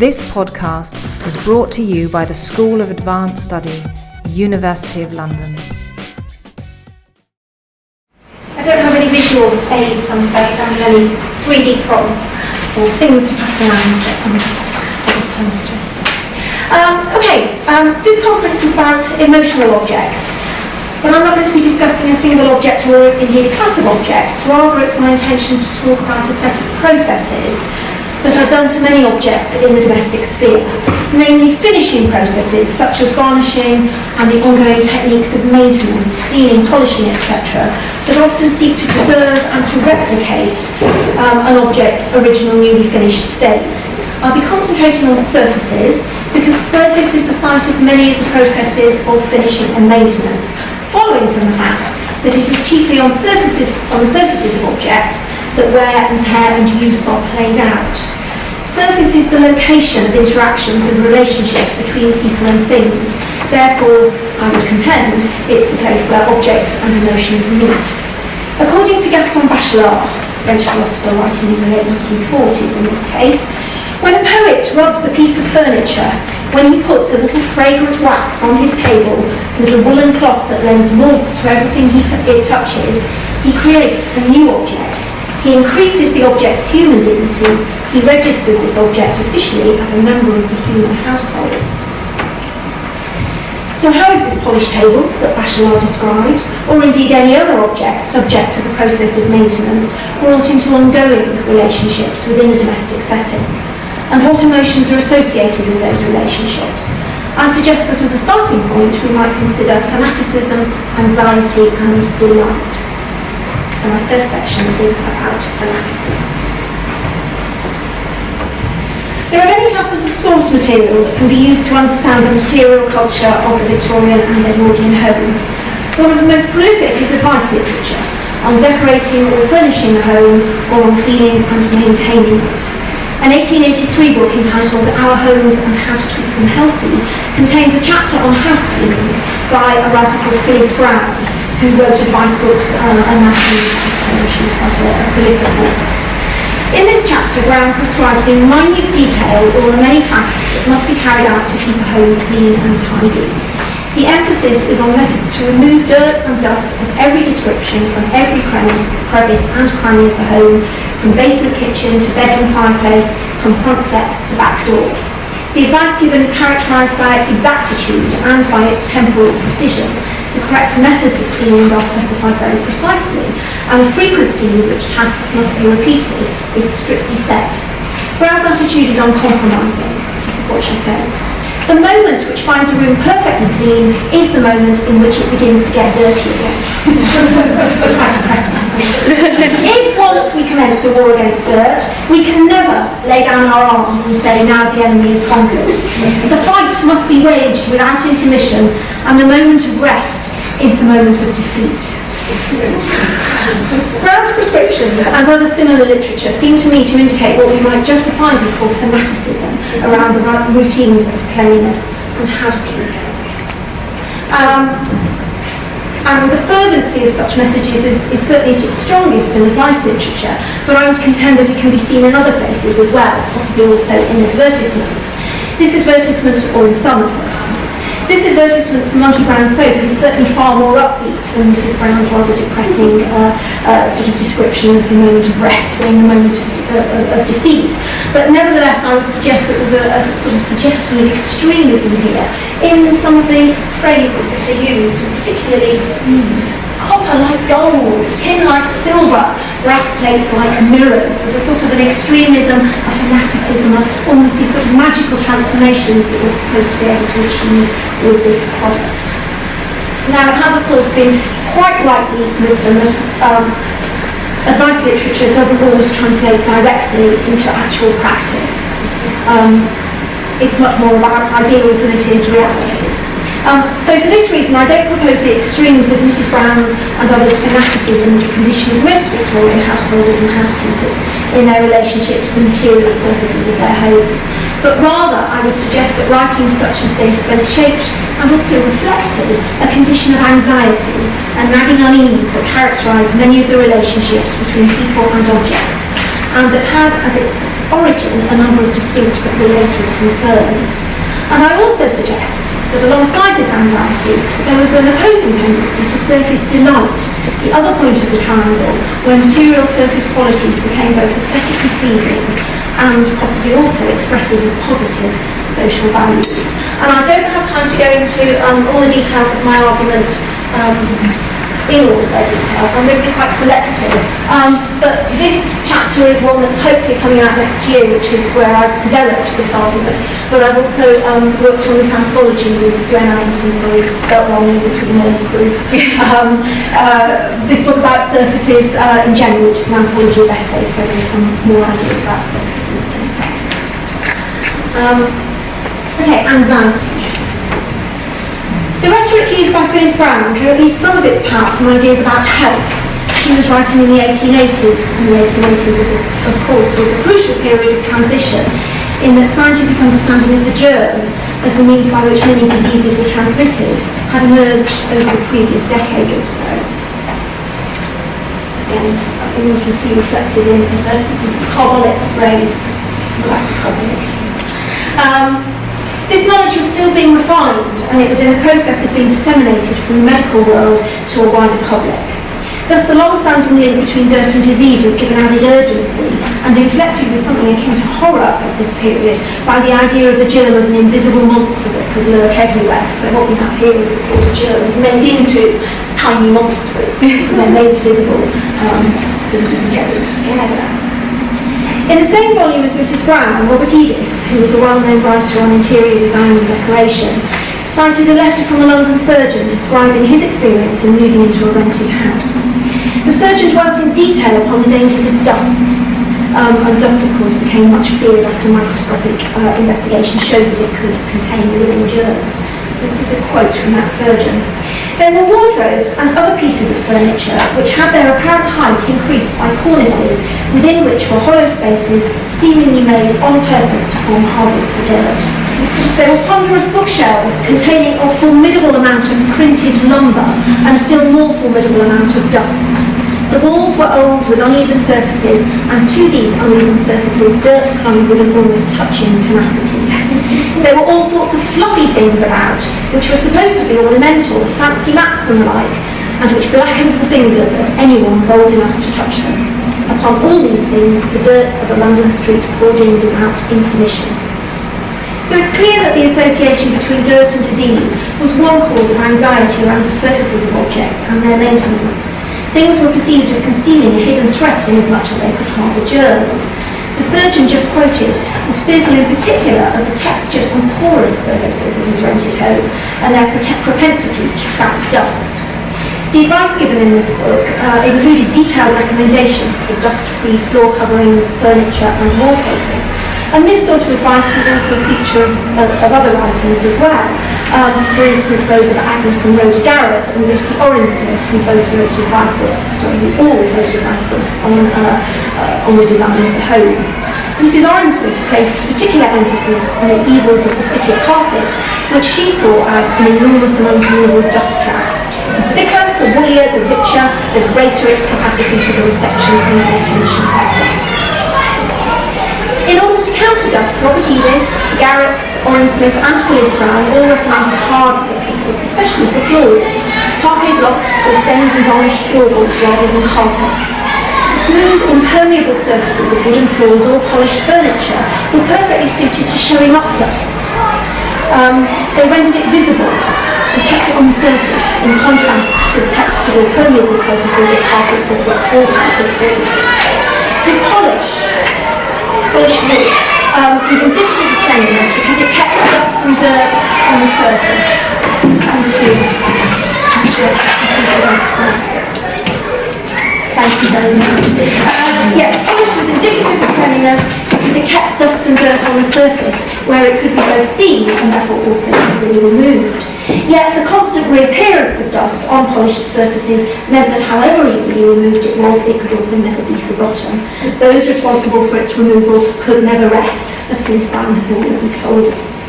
This podcast is brought to you by the School of Advanced Study, University of London. I don't have any visual aids, I'm afraid. I have only 3D prompts or things to pass around, but I'll just plunge straight in. This conference is about emotional objects, but I'm not going to be discussing a single object or indeed a class of objects. Rather, it's my intention to talk about a set of processes that are done to many objects in the domestic sphere, namely finishing processes such as varnishing and the ongoing techniques of maintenance, cleaning, polishing, etc., that often seek to preserve and to replicate an object's original newly finished state. I'll be concentrating on surfaces because surface is the site of many of the processes of finishing and maintenance, following from the fact that it is chiefly on the surfaces of objects that wear and tear and use are played out. Surface is the location of interactions and relationships between people and things. Therefore, I would contend, it's the place where objects and emotions meet. According to Gaston Bachelard, French philosopher writing in the late 1940s in this case, when a poet rubs a piece of furniture, when he puts a little fragrant wax on his table with a woolen cloth that lends warmth to everything it touches, he creates a new object. He increases the object's human dignity. He registers this object officially as a member of the human household. So how is this polished table that Bachelard describes, or indeed any other object subject to the process of maintenance, brought into ongoing relationships within a domestic setting? And what emotions are associated with those relationships? I suggest that as a starting point we might consider fanaticism, anxiety and delight. So my first section is about fanaticism. There are many classes of source material that can be used to understand the material culture of the Victorian and Edwardian home. One of the most prolific is advice literature on decorating or furnishing the home or on cleaning and maintaining it. An 1883 book entitled Our Homes and How to Keep Them Healthy contains a chapter on housecleaning by a writer called Phyllis Brown, who wrote advice books and she was quite a prolific author. In this chapter, Brown prescribes in minute detail all the many tasks that must be carried out to keep a home clean and tidy. The emphasis is on methods to remove dirt and dust of every description from every crevice and cranny of the home, from basement kitchen to bedroom fireplace, from front step to back door. The advice given is characterised by its exactitude and by its temporal precision. The correct methods of cleaning are specified very precisely, and the frequency with which tasks must be repeated is strictly set. Brown's attitude is uncompromising. This is what she says. The moment which finds a room perfectly clean is the moment in which it begins to get dirty again. It's quite depressing. If once we commence a war against dirt, we can never lay down our arms and say, now the enemy is conquered. The fight must be waged without intermission, and the moment of rest is the moment of defeat. Brown's prescriptions and other similar literature seem to me to indicate what we might justifiably call fanaticism around the routines of cleanliness and housekeeping. And the fervency of such messages is certainly at its strongest in advice literature, but I would contend that it can be seen in other places as well, possibly also in advertisements. This advertisement, or in some advertisements, this advertisement for Monkey Brand soap is certainly far more upbeat than Mrs. Brown's rather depressing sort of description of the moment of rest being the moment of defeat. But nevertheless, I would suggest that there's a sort of suggestion of extremism here in some of the phrases that are used, and particularly these: copper like gold, tin like silver, brass plates like mirrors. There's a sort of an extremism, a fanaticism, almost these sort of magical transformations that we're supposed to be able to achieve with this product. Now, it has of course been quite rightly written that advice literature doesn't always translate directly into actual practice. It's much more about ideals than it is realities. So for this reason, I don't propose the extremes of Mrs. Brown's and others' fanaticism as a condition of most Victorian householders and housekeepers in their relationship to the material surfaces of their homes. But rather, I would suggest that writings such as this both shaped and also reflected a condition of anxiety and nagging unease that characterised many of the relationships between people and objects, and that had as its origin a number of distinct but related concerns. And I also suggest that alongside this anxiety, there was an opposing tendency to surface delight, the other point of the triangle, where material surface qualities became both aesthetically pleasing and possibly also expressive of positive social values. And I don't have time to go into all the details of my argument in all of their details. I'm going to be quite selective. But this chapter is one that's hopefully coming out next year, which is where I've developed this argument. But I've also worked on this anthology with Glenn Anderson, sorry, spelt wrongly, this was an early proof. This book about surfaces in general, which is an anthology of essays, so there's some more ideas about surfaces. Okay, anxiety. The rhetoric used by Phyllis Brown drew at least some of its power from ideas about health. She was writing in the 1880s, and the 1880s, of course, was a crucial period of transition in that scientific understanding of the germ as the means by which many diseases were transmitted had emerged over the previous decade or so. Again, this is something we can see reflected in advertisements. Cobalt X-rays. Go back to cobalt. This knowledge was still being refined, and it was in the process of being disseminated from the medical world to a wider public. Thus, the long-standing link between dirt and disease was given added urgency and inflected with something akin to horror at this period by the idea of the germ as an invisible monster that could lurk everywhere. So what we have here is, of course, germs made into tiny monsters, so they're made visible, so we can get them scared at. In the same volume as Mrs. Brown, Robert Edis, who was a well-known writer on interior design and decoration, cited a letter from a London surgeon describing his experience in moving into a rented house. The surgeon dwelt in detail upon the dangers of dust, and dust, of course, became much feared after microscopic investigation showed that it could contain living germs. So this is a quote from that surgeon. There were wardrobes and other pieces of furniture which had their apparent height increased by cornices within which were hollow spaces seemingly made on purpose to form harbours for dirt. There were ponderous bookshelves containing a formidable amount of printed lumber and a still more formidable amount of dust. The walls were old with uneven surfaces, and to these uneven surfaces dirt clung with an almost touching tenacity. There were all sorts of fluffy things about, which were supposed to be ornamental, fancy mats and the like, and which blackened the fingers of anyone bold enough to touch them. Upon all these things, the dirt of a London street poured in without intermission. So it's clear that the association between dirt and disease was one cause of anxiety around the surfaces of objects and their maintenance. Things were perceived as concealing a hidden threat inasmuch as they could harbour germs. The surgeon just quoted was fearful in particular of the textured and porous surfaces of his rented home and their propensity to trap dust. The advice given in this book included detailed recommendations for dust-free floor coverings, furniture and wallpapers. And this sort of advice was also a feature of other writings as well. For instance, those of Agnes and Rhoda Garrett and Lucy Orensmith, who both wrote advice books, who all wrote advice books on the design of the home. Mrs. Orensmith placed particular emphasis on the evils of the fitted carpet, which she saw as an enormous and unbelievable dust trap. The thicker, the woollier, the richer, the greater its capacity for the reception and retention of dust. In order to counter dust, Robert Edis, Garrett's, Orensmith and Phyllis Brown all recommended hard surfaces, especially for floors, parquet blocks or stained and varnished floorboards rather than carpets. Smooth, impermeable surfaces of wooden floors or polished furniture were perfectly suited to showing up dust. They rendered it visible and kept it on the surface, in contrast to the textured or permeable surfaces of carpets or wallpapers, for instance. So polished wood is indicative of cleanliness because it kept dust and dirt on the surface. Thank you very much. Yes, polish was indicative of cleanliness because it kept dust and dirt on the surface where it could be both seen and therefore also easily removed. Yet the constant reappearance of dust on polished surfaces meant that however easily removed it was, it could also never be forgotten. Those responsible for its removal could never rest, as Phyllis Brown has already told us.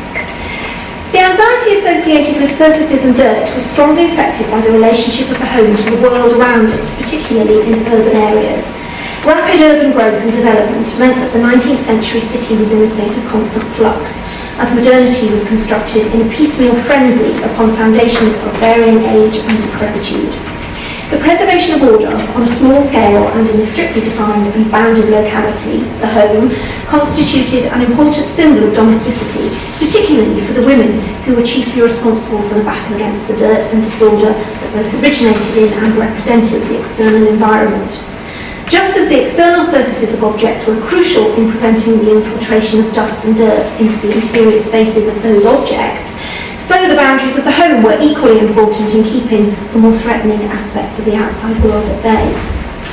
The anxiety associated with surfaces and dirt was strongly affected by the relationship of the home to the world around it, particularly in urban areas. Rapid urban growth and development meant that the 19th century city was in a state of constant flux, as modernity was constructed in a piecemeal frenzy upon foundations of varying age and decrepitude. The preservation of order on a small scale and in a strictly defined and bounded locality, the home, constituted an important symbol of domesticity, particularly for the women who were chiefly responsible for the battle against the dirt and disorder that both originated in and represented the external environment. Just as the external surfaces of objects were crucial in preventing the infiltration of dust and dirt into the interior spaces of those objects, so the boundaries of the home were equally important in keeping the more threatening aspects of the outside world at bay.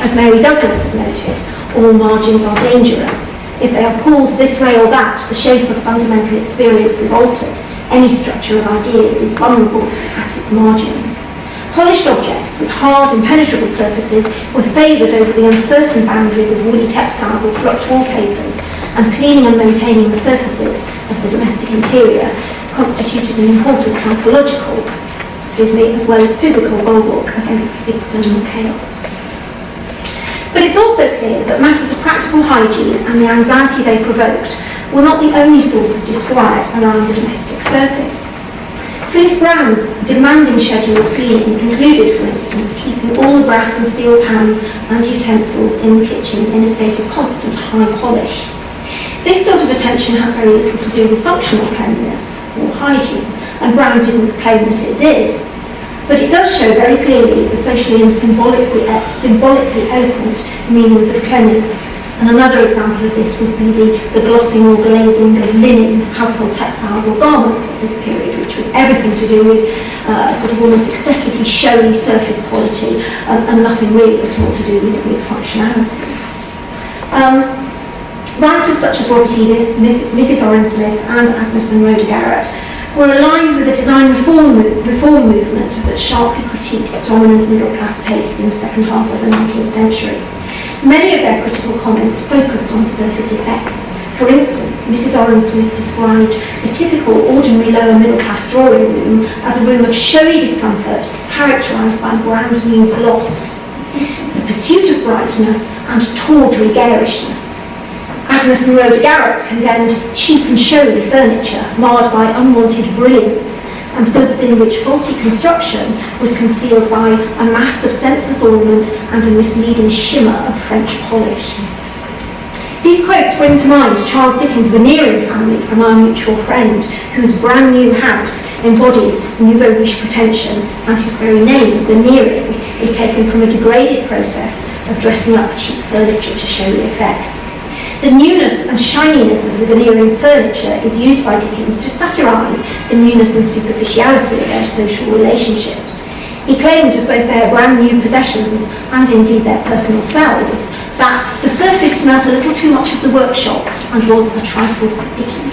As Mary Douglas has noted, all margins are dangerous. If they are pulled this way or that, the shape of fundamental experience is altered. Any structure of ideas is vulnerable at its margins. Polished objects with hard, impenetrable surfaces were favoured over the uncertain boundaries of woolly textiles or flocked wallpapers, and cleaning and maintaining the surfaces of the domestic interior constituted an important psychological, as well as physical bulwark against external chaos. But it's also clear that matters of practical hygiene and the anxiety they provoked were not the only source of disquiet around the domestic surface. Phyllis Brown's demanding schedule of cleaning included, for instance, keeping all the brass and steel pans and utensils in the kitchen in a state of constant high polish. This sort of attention has very little to do with functional cleanliness or hygiene, and Brown didn't claim that it did. But it does show very clearly the socially and symbolically eloquent meanings of cleanliness. And another example of this would be the glossing or glazing of linen, household textiles or garments at this period, which was everything to do with sort of almost excessively showy surface quality and nothing really at all to do with functionality. Writers such as Robert Edis, Mrs. Oren Smith and Agnes and Rhoda Garrett were aligned with a design reform movement that sharply critiqued dominant middle-class taste in the second half of the 19th century. Many of their critical comments focused on surface effects. For instance, Mrs. Oren Smith described the typical ordinary lower middle-class drawing room as a room of showy discomfort characterised by brand new gloss, the pursuit of brightness and tawdry garishness. Agnes and Rhoda Garrett condemned cheap and showy furniture marred by unwanted brilliance and goods in which faulty construction was concealed by a mass of senseless ornament and a misleading shimmer of French polish. These quotes bring to mind Charles Dickens' veneering family from Our Mutual Friend, whose brand new house embodies nouveau riche pretension, and whose very name, veneering, is taken from a degraded process of dressing up cheap furniture to showy effect. The newness and shininess of the veneering's furniture is used by Dickens to satirise the newness and superficiality of their social relationships. He claimed of both their brand new possessions and indeed their personal selves that the surface smelt a little too much of the workshop and was a trifle sticky.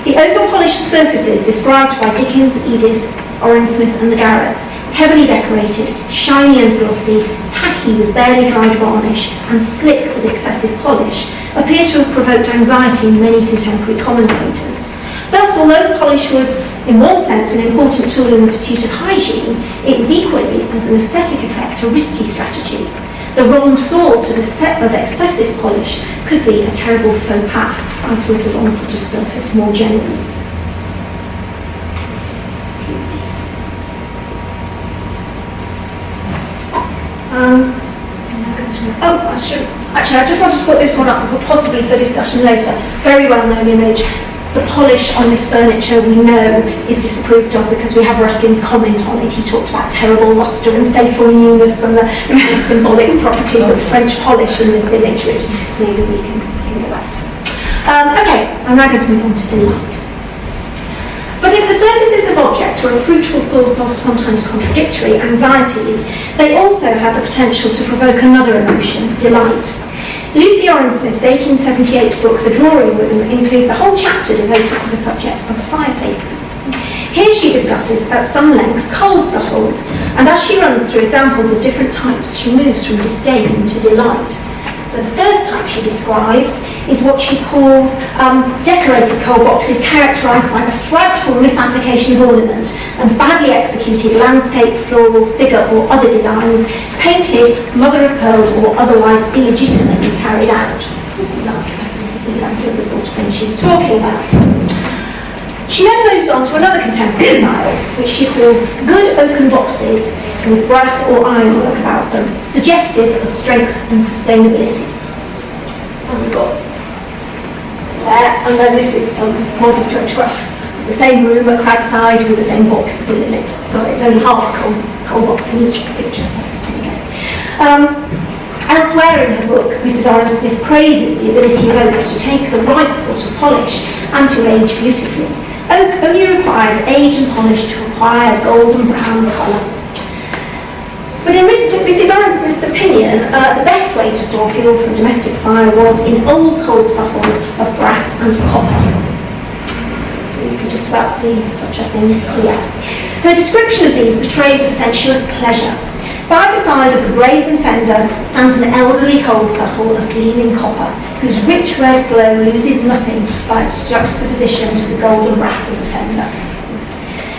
The over-polished surfaces described by Dickens, Edis, Oren Smith and the Garretts, heavily decorated, shiny and glossy, tacky with barely dried varnish, and slick with excessive polish, appear to have provoked anxiety in many contemporary commentators. Thus, although polish was, in one sense, an important tool in the pursuit of hygiene, it was equally, as an aesthetic effect, a risky strategy. The wrong sort of excessive polish could be a terrible faux pas, as was the wrong sort of surface more generally. I just wanted to put this one up, possibly for discussion later. Very well-known image. The polish on this furniture we know is disapproved of because we have Ruskin's comment on it. He talked about terrible lustre and fatal newness and the symbolic properties of French polish in this image, which maybe we can get back to. Okay, I'm now going to move on to delight. But if the surfaces of objects were a fruitful source of sometimes contradictory anxieties, they also had the potential to provoke another emotion, delight. Lucy Oren Smith's 1878 book, The Drawing Room, includes a whole chapter devoted to the subject of fireplaces. Here she discusses at some length coal scuttles, and as she runs through examples of different types, she moves from disdain to delight. So the first type she describes is what she calls decorated coal boxes characterised by the frightful misapplication of ornament and badly executed landscape, floral, figure or other designs, painted, mother of pearl or otherwise illegitimately carried out. That, I think, is exactly the sort of thing she's talking about. She then moves on to another contemporary style, which she calls good oaken boxes with brass or ironwork about them, suggestive of strength and sustainability. And we've got there, and then this is a model photograph of the same room at Cragside with the same box still in it. So it's only half a coal box in each picture. Elsewhere in her book, Mrs. Oren Smith praises the ability of oak to take the right sort of polish and to age beautifully. Oak only requires age and polish to acquire a golden brown colour. But in Mrs. Oren Smith's opinion, the best way to store fuel from domestic fire was in old coal scuffles of brass and copper. You can just about see such a thing here. Her description of these betrays a sensuous pleasure. By the side of the brazen fender stands an elderly coal scuttle of gleaming copper, whose rich red glow loses nothing by its juxtaposition to the golden brass of the fender.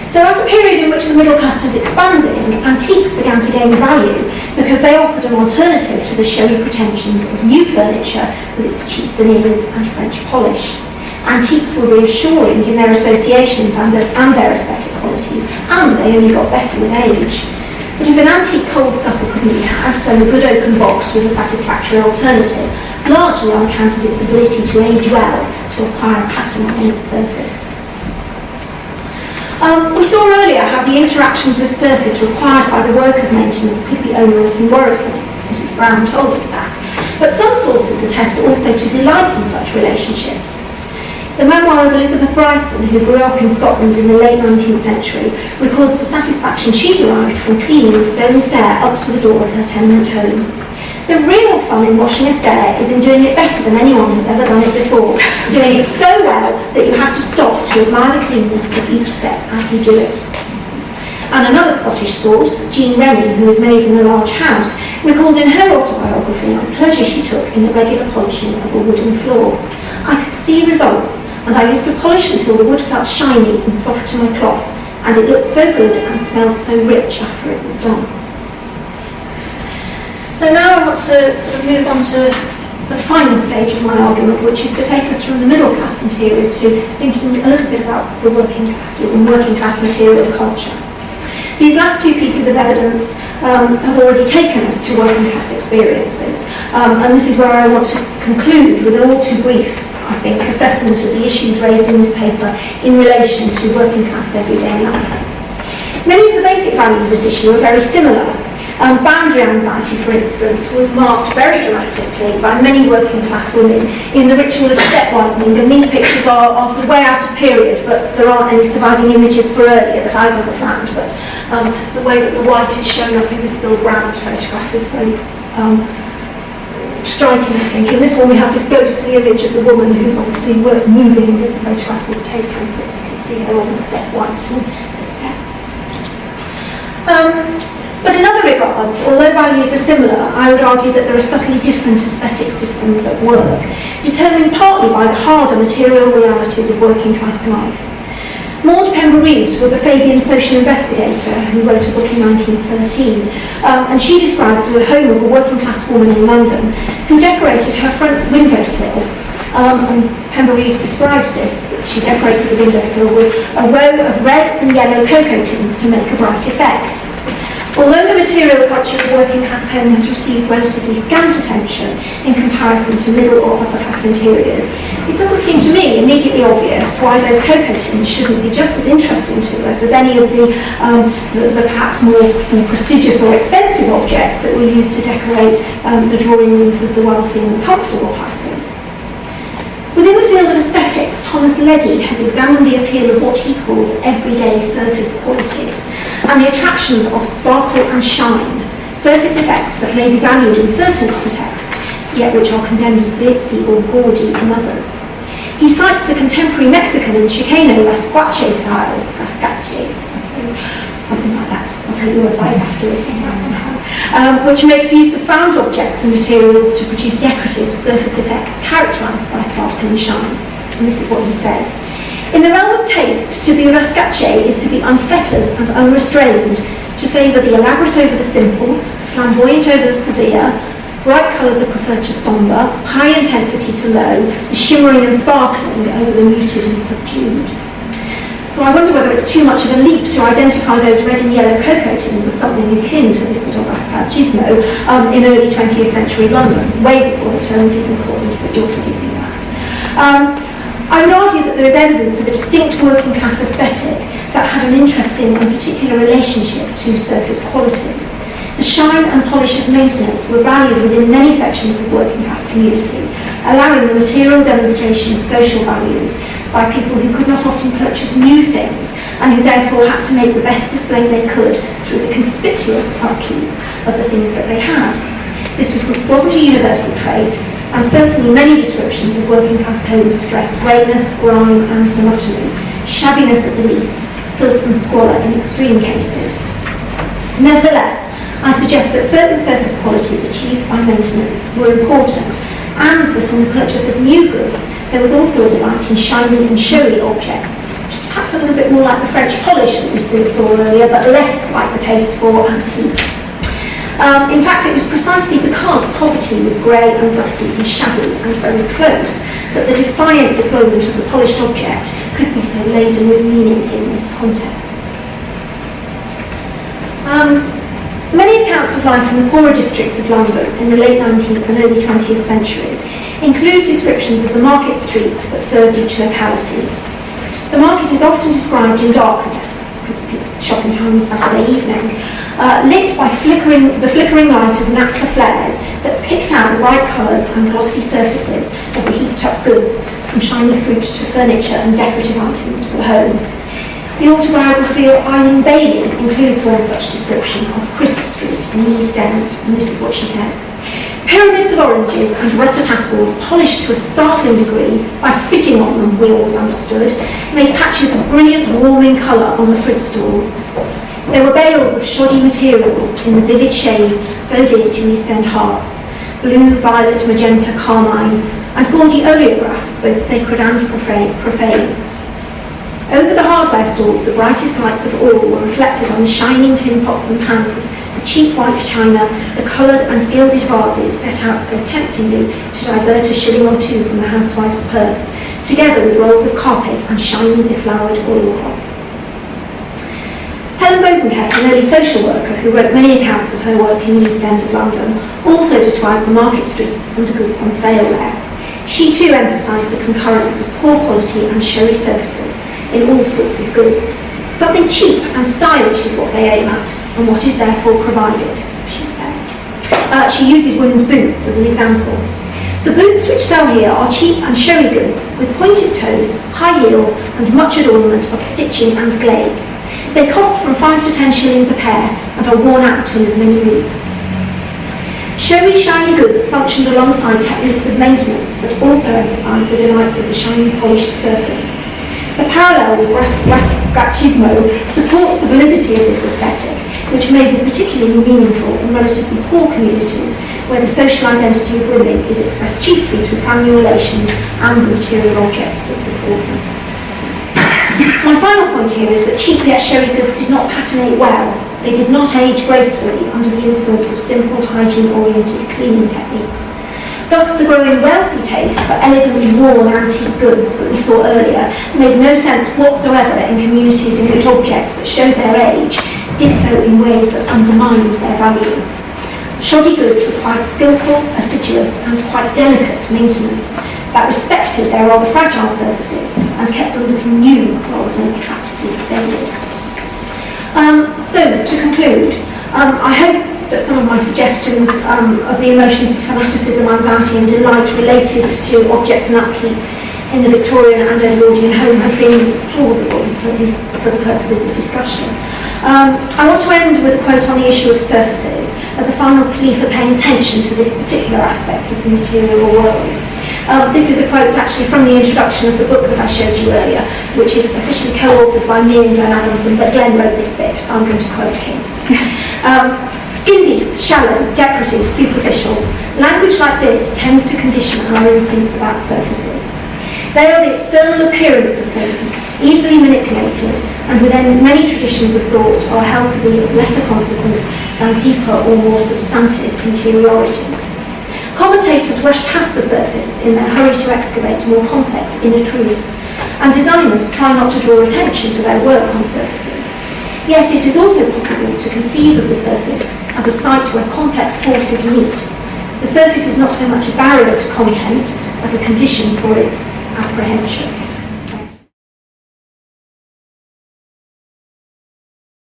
So at a period in which the middle class was expanding, antiques began to gain value because they offered an alternative to the showy pretensions of new furniture with its cheap veneers and French polish. Antiques were reassuring in their associations and their aesthetic qualities, and they only got better with age. But if an antique coal scuttle couldn't be had, then the good oaken box was a satisfactory alternative, largely on account of its ability to age well, to acquire a pattern on its surface. We saw earlier how the interactions with surface required by the work of maintenance could be onerous and worrisome. Mrs. Brown told us that. But some sources attest also to delight in such relationships. The memoir of Elizabeth Bryson, who grew up in Scotland in the late 19th century, records the satisfaction she derived from cleaning the stone stair up to the door of her tenement home. The real fun in washing a stair is in doing it better than anyone has ever done it before, doing it so well that you have to stop to admire the cleanness of each step as you do it. And another Scottish source, Jean Rennie, who was made in a large house, recalled in her autobiography the pleasure she took in the regular polishing of a wooden floor. I could see results, and I used to polish until the wood felt shiny and soft to my cloth, and it looked so good and smelled so rich after it was done. So now I want to sort of move on to the final stage of my argument, which is to take us from the middle class interior to thinking a little bit about the working classes and working class material culture. These last two pieces of evidence have already taken us to working class experiences, and this is where I want to conclude with an all too brief, I think, assessment of the issues raised in this paper in relation to working class everyday life. Many of the basic values at issue are very similar. Boundary anxiety, for instance, was marked very dramatically by many working class women in the ritual of step whitening, and these pictures are sort of way out of period, but there aren't any surviving images for earlier that I've ever found. But the way that the white is shown up in this Bill Grant photograph is very striking, I think. In this one we have this ghostly image of the woman who's obviously moving as the photograph was taken, but you can see her on the step whitening the step. But in other regards, although values are similar, I would argue that there are subtly different aesthetic systems at work, determined partly by the harder material realities of working class life. Maud Pember-Reeves was a Fabian social investigator who wrote a book in 1913, and she described the home of a working class woman in London who decorated her front windowsill. And Pember-Reeves describes this. She decorated the windowsill with a row of red and yellow cocoa tins to make a bright effect. Although the material culture of working class home has received relatively scant attention in comparison to middle or upper class interiors, it doesn't seem to me immediately obvious why those cocoa tins shouldn't be just as interesting to us as any of the perhaps more prestigious or expensive objects that were used to decorate the drawing rooms of the wealthy and comfortable classes. Within the field of aesthetics, Thomas Leddy has examined the appeal of what he calls everyday surface qualities and the attractions of sparkle and shine, surface effects that may be valued in certain contexts, yet which are condemned as glitzy or gaudy in others. He cites the contemporary Mexican and Chicano rascache style, rascache, I suppose, something like that. I'll tell you more advice afterwards on that one. which makes use of found objects and materials to produce decorative surface effects characterised by sparkle and shine. And this is what he says. In the realm of taste, to be rascache is to be unfettered and unrestrained, to favour the elaborate over the simple, flamboyant over the severe. Bright colours are preferred to sombre, high intensity to low, the shimmering and sparkling over the muted and subdued. So I wonder whether it's too much of a leap to identify those red and yellow cocoa tins as something akin to this sort of rascagismo in early 20th century London, way before the term's even coined, but you'll forgive me that. I would argue that there is evidence of a distinct working class aesthetic that had an interesting and particular relationship to surface qualities. The shine and polish of maintenance were valued within many sections of working class community, allowing the material demonstration of social values by people who could not often purchase new things and who therefore had to make the best display they could through the conspicuous upkeep of the things that they had. This wasn't a universal trait, and certainly many descriptions of working class homes stressed greyness, grime and monotony, shabbiness at the least, filth and squalor in extreme cases. Nevertheless, I suggest that certain surface qualities achieved by maintenance were important, and that in the purchase of new goods, there was also a delight in shiny and showy objects, which is perhaps a little bit more like the French polish that we saw earlier, but less like the taste for antiques. In fact, it was precisely because poverty was grey and dusty and shabby and very close that the defiant deployment of the polished object could be so laden with meaning in this context. Many accounts of life in the poorer districts of London in the late 19th and early 20th centuries include descriptions of the market streets that served each locality. The market is often described in darkness, because the shopping time is Saturday evening, lit by the flickering light of naphtha flares that picked out the bright colours and glossy surfaces of the heaped up goods, from shiny fruit to furniture and decorative items for the home. The autobiography of Eileen Bailey includes one such description of Crisp Street in the East End, and this is what she says. Pyramids of oranges and russet apples, polished to a startling degree by spitting on them, we always understood, made patches of brilliant warming colour on the fruit stalls. There were bales of shoddy materials in the vivid shades so dear to East End hearts, blue, violet, magenta, carmine, and gaudy oleographs, both sacred and profane. Over the hardware stalls, the brightest lights of all were reflected on the shining tin pots and pans, the cheap white china, the coloured and gilded vases set out so temptingly to divert a shilling or two from the housewife's purse, together with rolls of carpet and shiny beflowered oilcloth. Helen Bosanquet, an early social worker who wrote many accounts of her work in the East End of London, also described the market streets and the goods on sale there. She too emphasised the concurrence of poor quality and showy surfaces in all sorts of goods. Something cheap and stylish is what they aim at, and what is therefore provided, she said. She uses women's boots as an example. The boots which sell here are cheap and showy goods, with pointed toes, high heels, and much adornment of stitching and glaze. They cost from 5 to 10 shillings a pair, and are worn out in as many weeks. Showy, shiny goods functioned alongside techniques of maintenance that also emphasised the delights of the shiny, polished surface. The parallel with rascagismo supports the validity of this aesthetic, which may be particularly meaningful in relatively poor communities where the social identity of women is expressed chiefly through family relations and the material objects that support them. My final point here is that cheap yet showy goods did not patinate well. They did not age gracefully under the influence of simple, hygiene-oriented cleaning techniques. Thus, the growing wealthy taste for elegantly worn antique goods that we saw earlier made no sense whatsoever in communities in which objects that showed their age did so in ways that undermined their value. Shoddy goods required skillful, assiduous, and quite delicate maintenance that respected their rather fragile surfaces and kept them looking new rather than attractively faded. So, to conclude, I hope that some of my suggestions of the emotions of fanaticism, anxiety and delight related to objects and upkeep in the Victorian and Edwardian home have been plausible, at least for the purposes of discussion. I want to end with a quote on the issue of surfaces as a final plea for paying attention to this particular aspect of the material world. This is a quote actually from the introduction of the book that I showed you earlier, which is officially co-authored by me and Glenn Adamson, but Glenn wrote this bit, so I'm going to quote him. Skin deep, shallow, decorative, superficial. Language like this tends to condition our instincts about surfaces. They are the external appearance of things, easily manipulated, and within many traditions of thought are held to be of lesser consequence than deeper or more substantive interiorities. Commentators rush past the surface in their hurry to excavate more complex inner truths, and designers try not to draw attention to their work on surfaces. Yet it is also possible to conceive of the surface as a site where complex forces meet. The surface is not so much a barrier to content as a condition for its apprehension.